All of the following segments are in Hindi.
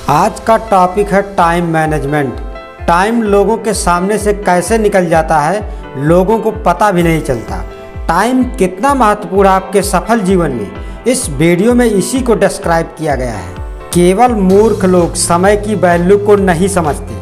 आज का टॉपिक है टाइम मैनेजमेंट। टाइम लोगों के सामने से कैसे निकल जाता है, लोगों को पता भी नहीं चलता। टाइम कितना महत्वपूर्ण है आपके सफल जीवन में, इस वीडियो में इसी को डिस्क्राइब किया गया है। केवल मूर्ख लोग समय की वैल्यू को नहीं समझते।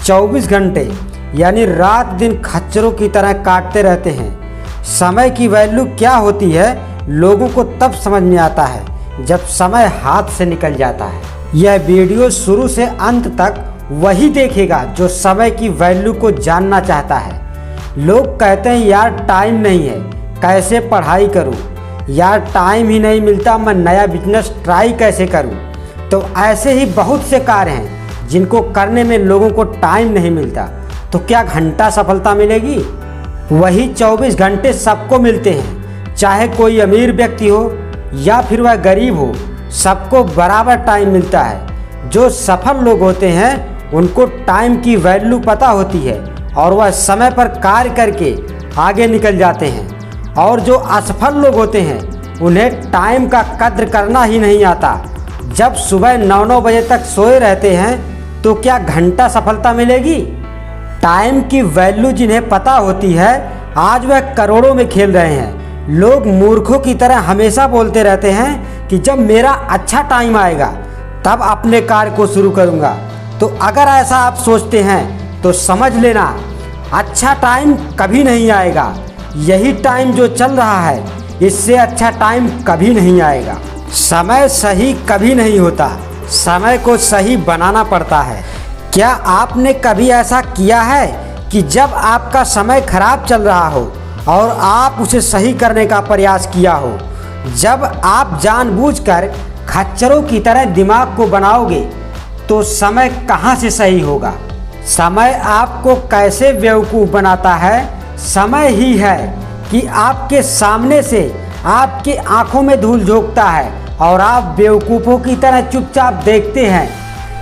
24 घंटे यानी रात दिन खच्चरों की तरह काटते रहते हैं। समय की वैल्यू क्या होती है लोगों को तब समझ में आता है जब समय हाथ से निकल जाता है। यह वीडियो शुरू से अंत तक वही देखेगा जो समय की वैल्यू को जानना चाहता है। लोग कहते हैं यार टाइम नहीं है, कैसे पढ़ाई करूं, यार टाइम ही नहीं मिलता, मैं नया बिजनेस ट्राई कैसे करूं। तो ऐसे ही बहुत से कार्य हैं जिनको करने में लोगों को टाइम नहीं मिलता। तो क्या घंटा सफलता मिलेगी? वही 24 घंटे सबको मिलते हैं, चाहे कोई अमीर व्यक्ति हो या फिर वह गरीब हो, सबको बराबर टाइम मिलता है। जो सफल लोग होते हैं उनको टाइम की वैल्यू पता होती है और वह समय पर कार्य करके आगे निकल जाते हैं। और जो असफल लोग होते हैं उन्हें टाइम का कद्र करना ही नहीं आता। जब सुबह 9 बजे तक सोए रहते हैं तो क्या घंटा सफलता मिलेगी? टाइम की वैल्यू जिन्हें पता होती है आज वह करोड़ों में खेल रहे हैं। लोग मूर्खों की तरह हमेशा बोलते रहते हैं कि जब मेरा अच्छा टाइम आएगा तब अपने कार्य को शुरू करूंगा। तो अगर ऐसा आप सोचते हैं तो समझ लेना अच्छा टाइम कभी नहीं आएगा। यही टाइम जो चल रहा है इससे अच्छा टाइम कभी नहीं आएगा। समय सही कभी नहीं होता, समय को सही बनाना पड़ता है। क्या आपने कभी ऐसा किया है कि जब आपका समय खराब चल रहा हो और आप उसे सही करने का प्रयास किया हो? जब आप जानबूझकर खच्चरों की तरह दिमाग को बनाओगे तो समय कहाँ से सही होगा? समय आपको कैसे बेवकूफ़ बनाता है? समय ही है कि आपके सामने से आपकी आंखों में धूल झोंकता है और आप बेवकूफ़ों की तरह चुपचाप देखते हैं।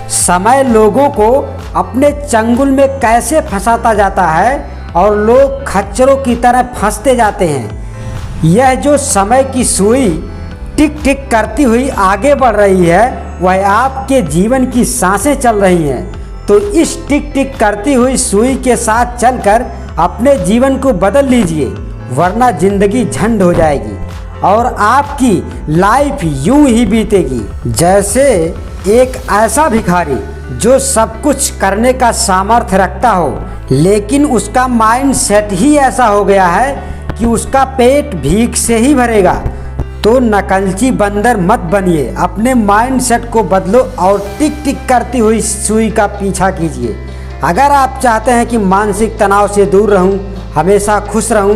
समय लोगों को अपने चंगुल में कैसे फंसाता जाता है और लोग खच्चरों की तरह फंसते जाते हैं। यह जो समय की सुई टिक टिक करती हुई आगे बढ़ रही है वह आपके जीवन की सांसें चल रही हैं। तो इस टिक टिक करती हुई सुई के साथ चलकर अपने जीवन को बदल लीजिए, वरना जिंदगी झंड हो जाएगी और आपकी लाइफ यूं ही बीतेगी जैसे एक ऐसा भिखारी जो सब कुछ करने का सामर्थ्य रखता हो लेकिन उसका माइंड सेट ही ऐसा हो गया है कि उसका पेट भीख से ही भरेगा। तो नकलची बंदर मत बनिए, अपने माइंड सेट को बदलो और टिक टिक करती हुई सुई का पीछा कीजिए। अगर आप चाहते हैं कि मानसिक तनाव से दूर रहूं, हमेशा खुश रहूं,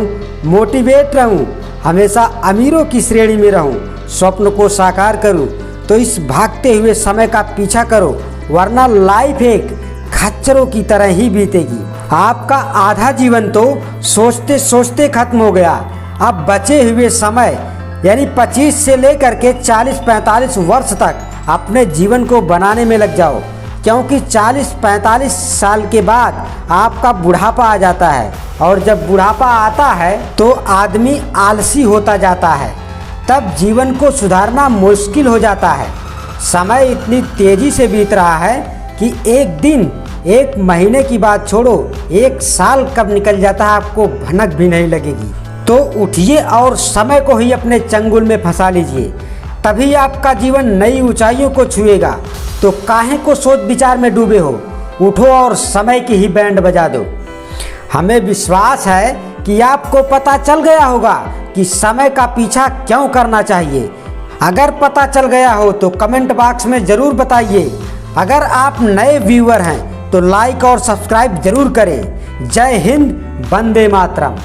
मोटिवेट रहूं, हमेशा अमीरों की श्रेणी में रहूं, स्वप्न को साकार करूं, तो इस भागते हुए समय का पीछा करो, वरना लाइफ एक खच्चरों की तरह ही बीतेगी। आपका आधा जीवन तो सोचते सोचते खत्म हो गया। अब बचे हुए समय यानी 25 से लेकर के 40-45 वर्ष तक अपने जीवन को बनाने में लग जाओ, क्योंकि 40-45 साल के बाद आपका बुढ़ापा आ जाता है और जब बुढ़ापा आता है तो आदमी आलसी होता जाता है। तब जीवन को सुधारना मुश्किल हो जाता है। समय इतनी तेजी से बीत रहा है कि एक दिन, एक महीने की बात छोड़ो, एक साल कब निकल जाता है आपको भनक भी नहीं लगेगी। तो उठिए और समय को ही अपने चंगुल में फंसा लीजिए, तभी आपका जीवन नई ऊंचाइयों को छुएगा। तो काहे को सोच विचार में डूबे हो, उठो और समय की ही बैंड बजा दो। हमें विश्वास है कि आपको पता चल गया होगा कि समय का पीछा क्यों करना चाहिए। अगर पता चल गया हो तो कमेंट बॉक्स में ज़रूर बताइए। अगर आप नए व्यूअर हैं तो लाइक और सब्सक्राइब जरूर करें। जय हिंद, वंदे मातरम।